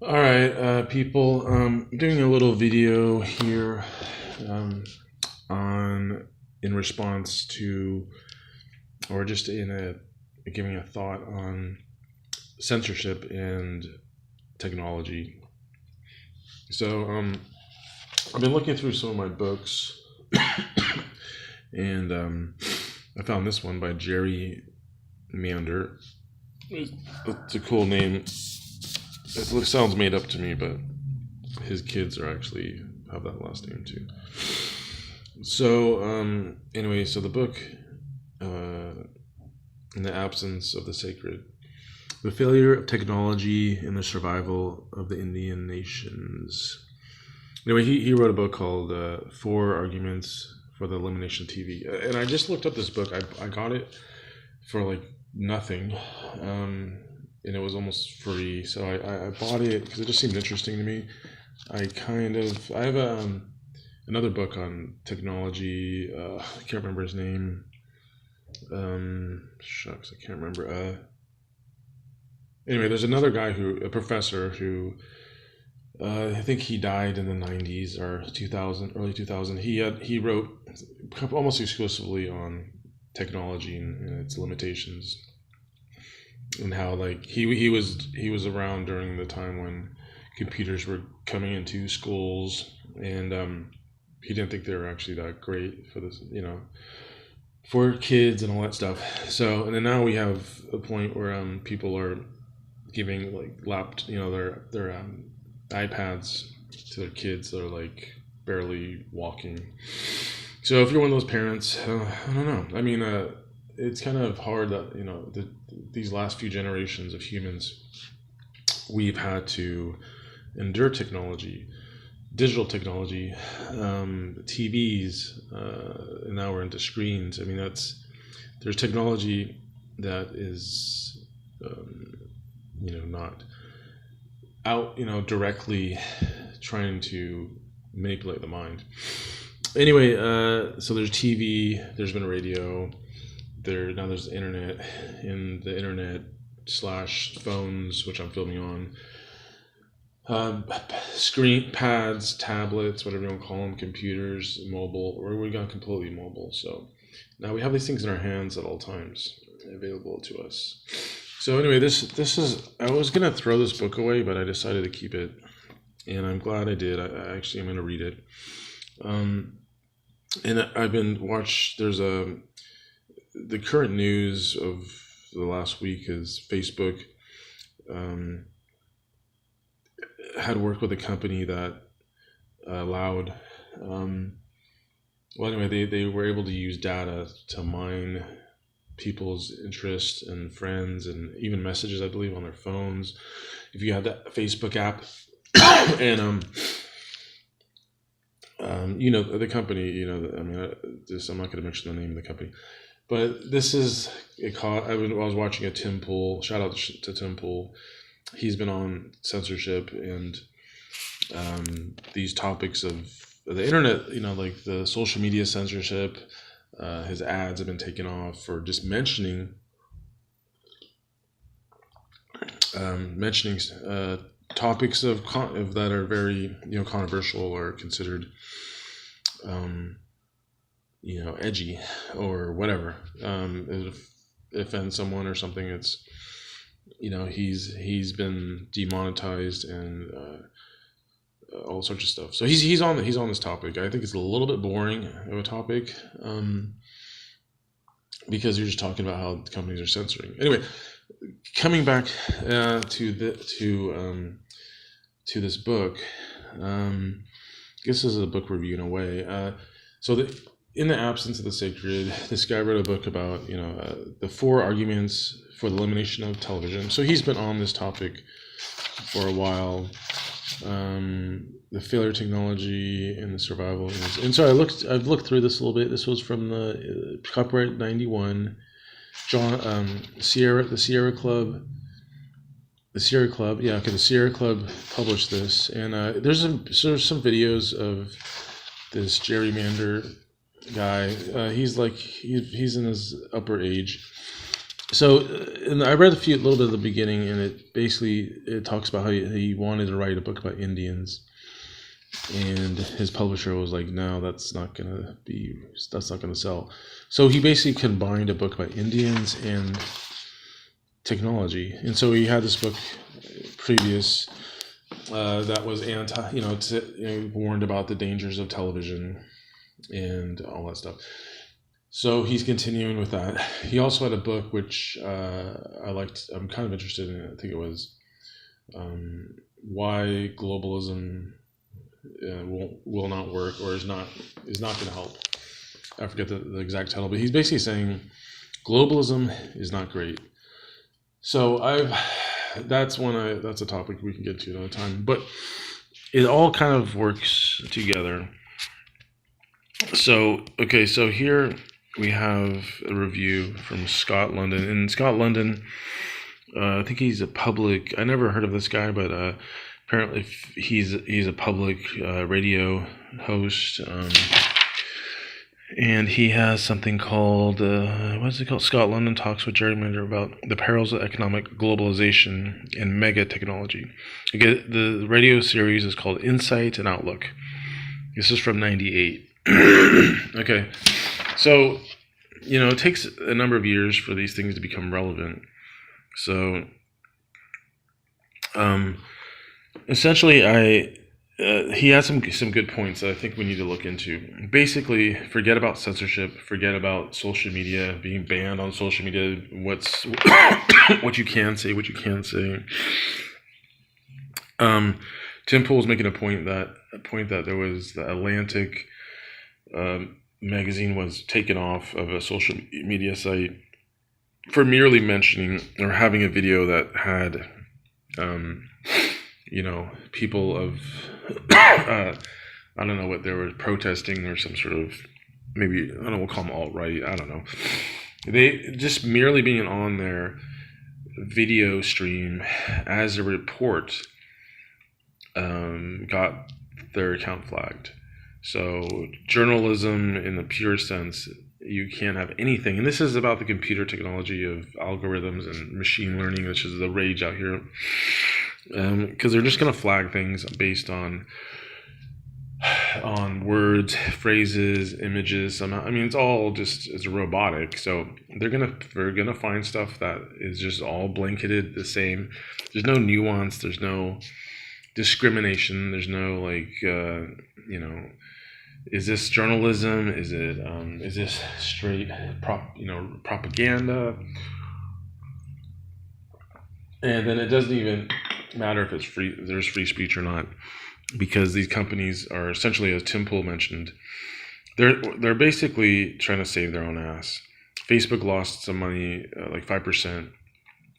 All right, people. I'm doing a little video here um, on in response to, or just in a giving a thought on censorship and technology. So I've been looking through some of my books, and I found this one by Jerry Mander. It's a cool name. It sounds made up to me, but his kids are actually have that last name too. So anyway, so the book, in the absence of the sacred, the failure of technology in the survival of the Indian nations. Anyway, he wrote a book called Four Arguments for the Elimination of TV. And I just looked up this book. I got it for like nothing. And it was almost free. So I bought it because it just seemed interesting to me. I have another book on technology. I can't remember his name. Shucks, I can't remember. Anyway, there's another guy a professor who, I think he died in the 90s or 2000, early 2000. He wrote almost exclusively on technology and its limitations, and how like he was around during the time when computers were coming into schools, and he didn't think they were actually that great for this, for kids and all that stuff. So, and then now we have a point where people are giving like their iPads to their kids that are like barely walking. So if you're one of those parents, I don't know. I mean, it's kind of hard that these last few generations of humans, we've had to endure technology, digital technology, TVs, and now we're into screens. I mean, there's technology that is, not out, directly trying to manipulate the mind. Anyway, so there's TV, there's been radio, now there's the internet, and the internet / phones, which I'm filming on, screen pads, tablets, whatever you want to call them, computers, mobile, or we got completely mobile. So now we have these things in our hands at all times available to us. So anyway, this is, I was gonna throw this book away, but I decided to keep it, and I'm glad I did. I actually am gonna read it. And I've been there's the current news of the last week is Facebook had worked with a company that allowed, well anyway, they were able to use data to mine people's interests and friends and even messages, I believe, on their phones. If you have that Facebook app, and the company, I mean, I'm not going to mention the name of the company, but this is I was watching a Tim Pool. Shout out to Tim Pool. He's been on censorship and these topics of the internet. Like the social media censorship. His ads have been taken off for just mentioning topics that are very controversial or considered edgy or whatever. If it offends someone or something, it's he's been demonetized and all sorts of stuff. So he's on this topic. I think it's a little bit boring of a topic, because you're just talking about how companies are censoring. Anyway, coming back to this book, I guess this is a book review in a way. In the absence of the sacred, this guy wrote a book about the 4 arguments for the elimination of television. So he's been on this topic for a while. The failure of technology and the survival. And so I've looked through this a little bit. This was from the copyright 91. The Sierra Club. Yeah, okay. The Sierra Club published this, and there's some videos of this Jerry Mander guy. He's in his upper age, So, and I read a little bit of the beginning, and it talks about how he wanted to write a book about Indians, and his publisher was like, "No, that's not gonna sell." So he basically combined a book about Indians and technology, and so he had this book previous that was warned about the dangers of television and all that stuff. So he's continuing with that. He also had a book which I liked. I'm kind of interested in. I think it was why globalism will not work or is not going to help. I forget the exact title, but he's basically saying globalism is not great. So that's a topic we can get to another time. But it all kind of works together. So here we have a review from Scott London. And Scott London, I think he's a public. I never heard of this guy, but apparently he's a public radio host, and he has something called what's it called? Scott London talks with Jerry Mander about the perils of economic globalization and mega technology. Again, the radio series is called Insight and Outlook. This is from '98. Okay, so it takes a number of years for these things to become relevant. So essentially, he has some good points that I think we need to look into. Basically, forget about censorship, forget about social media being banned on social media. What you can say, what you can't say. Tim Pool was making a point that there was the Atlantic magazine was taken off of a social media site for merely mentioning or having a video that had people of I don't know what they were protesting or some sort of, maybe, I don't know, we'll call them alt-right, I don't know. They just merely being on their video stream as a report got their account flagged. So journalism in the pure sense, you can't have anything. And this is about the computer technology of algorithms and machine learning, which is the rage out here. Because they're just going to flag things based on words, phrases, images. Somehow, I mean, it's robotic. So they're gonna find stuff that is just all blanketed the same. There's no nuance. There's no discrimination. There's no is this journalism? Is this straight propaganda? And then it doesn't even matter if there's free speech or not, because these companies are essentially, as Tim Pool mentioned, they're basically trying to save their own ass. Facebook lost some money, like 5%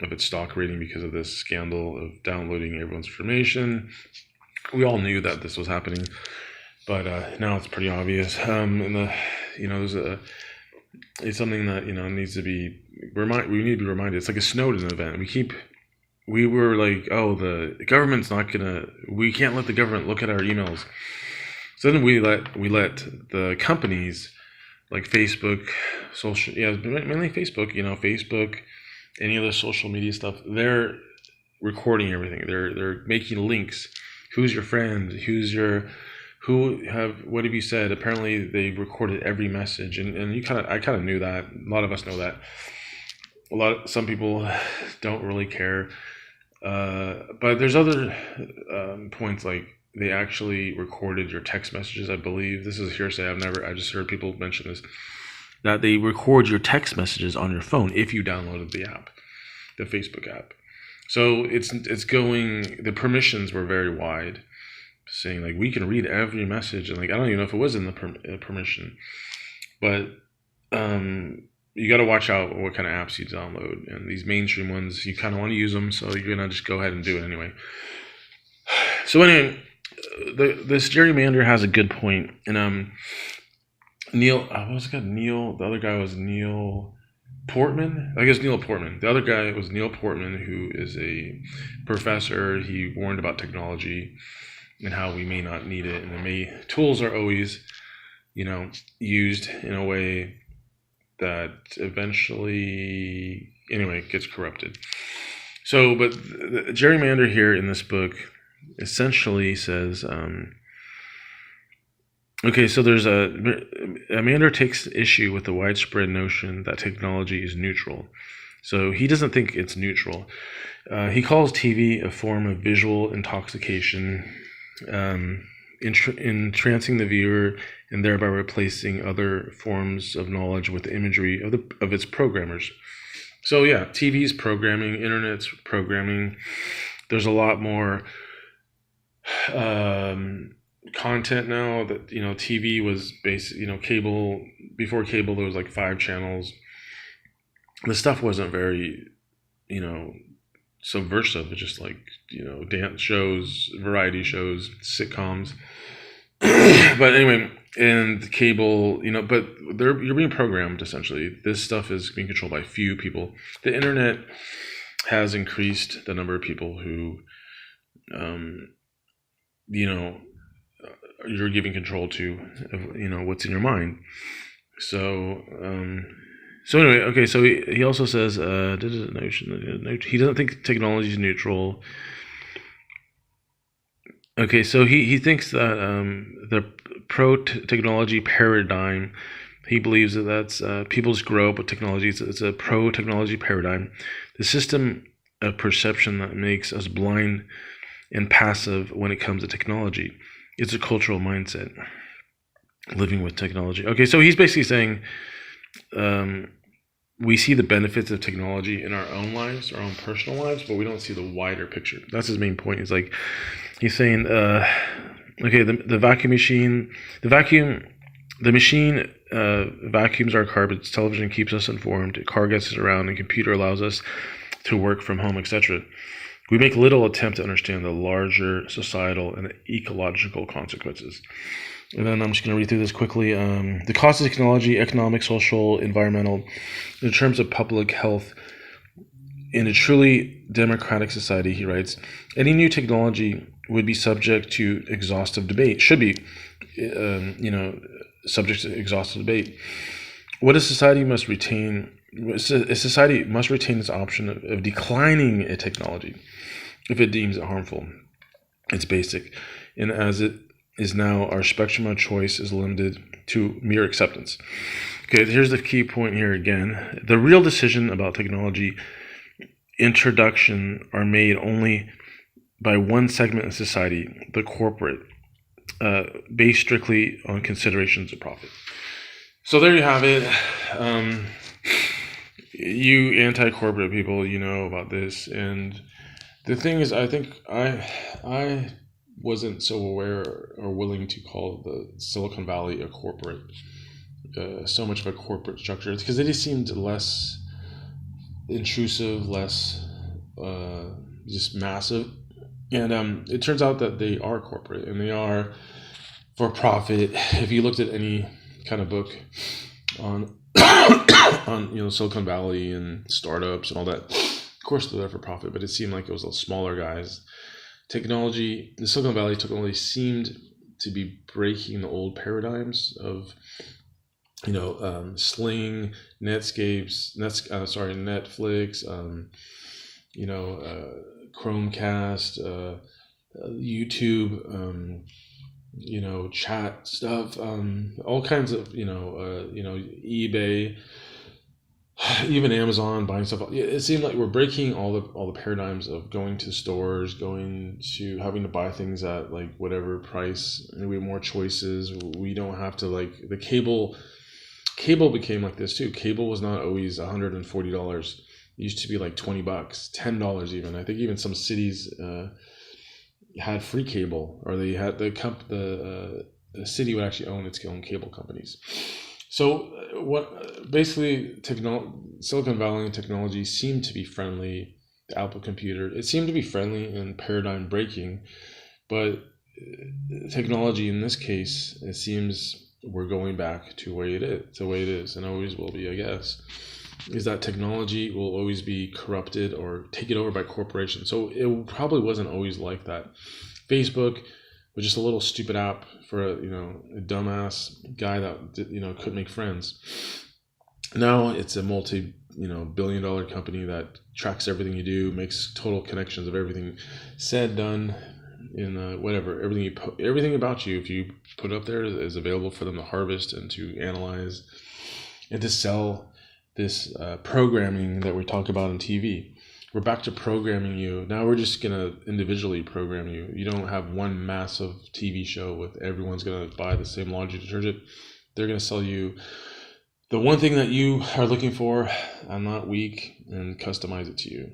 of its stock rating because of this scandal of downloading everyone's information. We all knew that this was happening, but now it's pretty obvious. It's something that needs to be we need to be reminded. It's like a Snowden event. We were like, oh, the government's not we can't let the government look at our emails. So then we let the companies like Facebook, mainly Facebook, Facebook, any other social media stuff, they're recording everything. They're making links. Who's your friend? What have you said? Apparently they recorded every message, and I kind of knew that. A lot of us know that. Some people don't really care. But there's other points, like they actually recorded your text messages. I believe this is hearsay. I just heard people mention this, that they record your text messages on your phone if you downloaded the app, the Facebook app. So the permissions were very wide, saying like we can read every message, and like I don't even know if it was in the permission, but you got to watch out what kind of apps you download. And these mainstream ones, you kind of want to use them, so you're gonna just go ahead and do it anyway. So anyway, this Jerry Mander has a good point, and Neil, what was it called? Neil. The other guy was Neil Portman. I guess Neil Portman. The other guy was Neil Portman, who is a professor. He warned about technology and how we may not need it, and tools are always, used in a way that eventually anyway, gets corrupted. So, but Jerry Mander here in this book essentially says, okay, so there's Mander takes issue with the widespread notion that technology is neutral. So he doesn't think it's neutral. He calls TV a form of visual intoxication, entrancing the viewer and thereby replacing other forms of knowledge with the imagery of its programmers. So yeah, TV's programming, internet's programming. There's a lot more content now that, TV was cable. Before cable, there was like 5 channels. The stuff wasn't very, subversive. It's just like, dance shows, variety shows, sitcoms. But anyway, and cable, but you're being programmed essentially. This stuff is being controlled by few people. The internet has increased the number of people who, you're giving control to, what's in your mind. So anyway, okay. So he also says, he doesn't think technology is neutral. Okay, so he thinks that the pro-technology paradigm, he believes that that's people just grow up with technology. It's a pro-technology paradigm. The system of perception that makes us blind and passive when it comes to technology. It's a cultural mindset, living with technology. Okay, so he's basically saying we see the benefits of technology in our own lives, our own personal lives, but we don't see the wider picture. That's his main point. He's saying, okay, the vacuum machine, the machine vacuums our carpets, television keeps us informed, car gets us around, and computer allows us to work from home, etc. We make little attempt to understand the larger societal and ecological consequences. And then I'm just going to read through this quickly. The cost of technology, economic, social, environmental, in terms of public health. In a truly democratic society, he writes, any new technology would be subject to exhaustive debate, should be, subject to exhaustive debate. What a society must retain its option of declining a technology if it deems it harmful. It's basic. And as it is now, our spectrum of choice is limited to mere acceptance. Okay, here's the key point here again. The real decision about technology introduction are made only by one segment of society, the corporate, based strictly on considerations of profit. So there you have it. You anti-corporate people, you know about this. And the thing is, I think I wasn't so aware or willing to call the Silicon Valley a corporate, so much of a corporate structure. It's because it just seemed less intrusive, less just massive. And it turns out that they are corporate and they are for profit. If you looked at any kind of book on on Silicon Valley and startups and all that, of course they're there for profit, but it seemed like it was the smaller guys. The Silicon Valley technology seemed to be breaking the old paradigms of Sling, Netflix, Chromecast, YouTube, chat stuff, all kinds of, eBay, even Amazon, buying stuff. It seemed like we're breaking all the paradigms of going to stores, going to having to buy things at like whatever price, and we have more choices. We don't have to, like, the cable became like this too. Cable was not always $140. It used to be like $20, $10 even. I think even some cities had free cable, or they had the city would actually own its own cable companies. So what basically Silicon Valley and technology seemed to be friendly. The Apple computer, it seemed to be friendly and paradigm breaking, but technology in this case, it seems we're going back to the way it is, and always will be, I guess, is that technology will always be corrupted or taken over by corporations. So it probably wasn't always like that. Facebook was just a little stupid app for a dumbass guy that couldn't make friends. Now it's a billion-dollar company that tracks everything you do, makes total connections of everything said, done, in whatever, everything about you, if you put it up there, is available for them to harvest and to analyze and to sell this programming that we talk about on TV. We're back to programming you. Now we're just going to individually program you. You don't have one massive TV show with everyone's going to buy the same laundry detergent. They're going to sell you the one thing that you are looking for. I'm not weak, and customize it to you.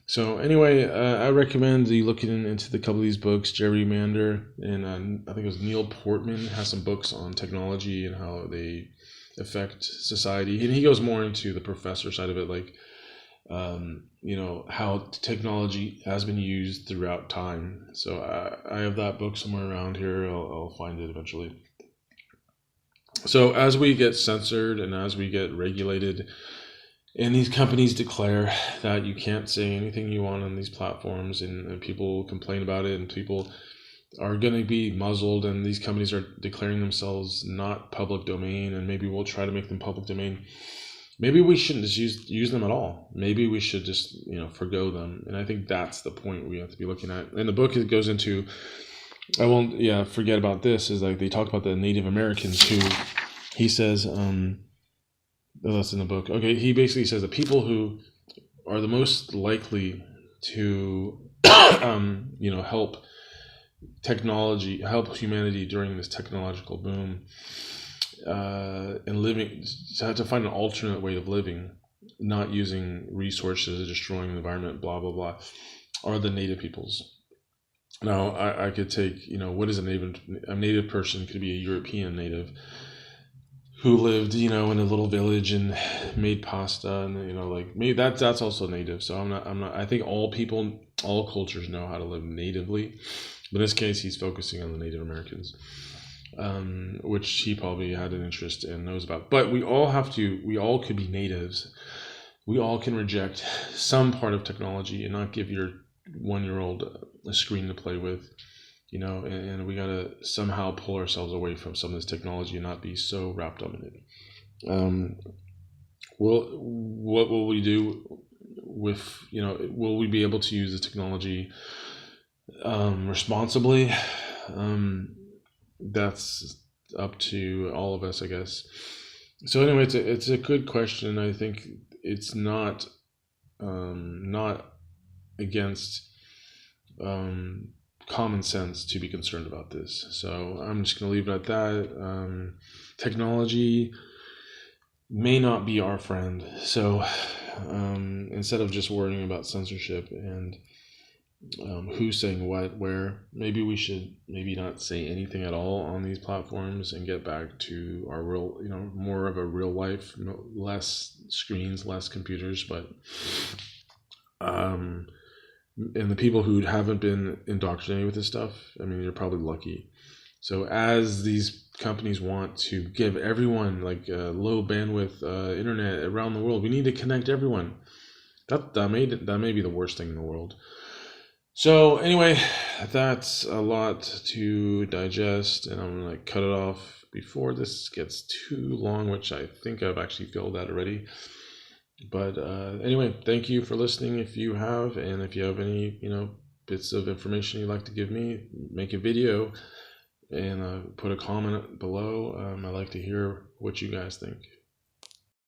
So anyway, I recommend you looking into the couple of these books. Jerry Mander and I think it was Neil Portman has some books on technology and how they affect society. And he goes more into the professor side of it, like how technology has been used throughout time. So I have that book somewhere around here. I'll find it eventually. So as we get censored and as we get regulated, and these companies declare that you can't say anything you want on these platforms, and people complain about it, and people are going to be muzzled, and these companies are declaring themselves not public domain, and maybe we'll try to make them public domain. Maybe we shouldn't just use them at all. Maybe we should just forgo them. And I think that's the point we have to be looking at. In the book, it goes into, I won't forget about this, is like they talk about the Native Americans who, he says, that's in the book. Okay, he basically says the people who are the most likely to help humanity during this technological boom, and living, to find an alternate way of living, not using resources, destroying the environment, blah blah blah, are the native peoples. Now I could take, what is a native person? Could be a European native who lived, in a little village and made pasta, and maybe that's also native. So I'm not. I think all people, all cultures know how to live natively, but in this case, he's focusing on the Native Americans, which he probably had an interest and knows about. But we all could be natives. We all can reject some part of technology and not give your 1-year-old a screen to play with. And we got to somehow pull ourselves away from some of this technology and not be so wrapped up in it. What will we do with, will we be able to use the technology responsibly? That's up to all of us, I guess. So anyway, it's a good question. I think it's not against common sense to be concerned about this. So I'm just going to leave it at that. Technology may not be our friend. So instead of just worrying about censorship and who's saying what, where, maybe we should not say anything at all on these platforms and get back to our real, more of a real life, less screens, less computers, but and the people who haven't been indoctrinated with this stuff, you're probably lucky. So as these companies want to give everyone low bandwidth internet around the world, we need to connect everyone. That may be the worst thing in the world. So anyway, that's a lot to digest, and I'm going to cut it off before this gets too long, which I think I've actually filled that already. But anyway, thank you for listening if you have, and if you have any bits of information you'd like to give me, make a video and put a comment below. I'd like to hear what you guys think.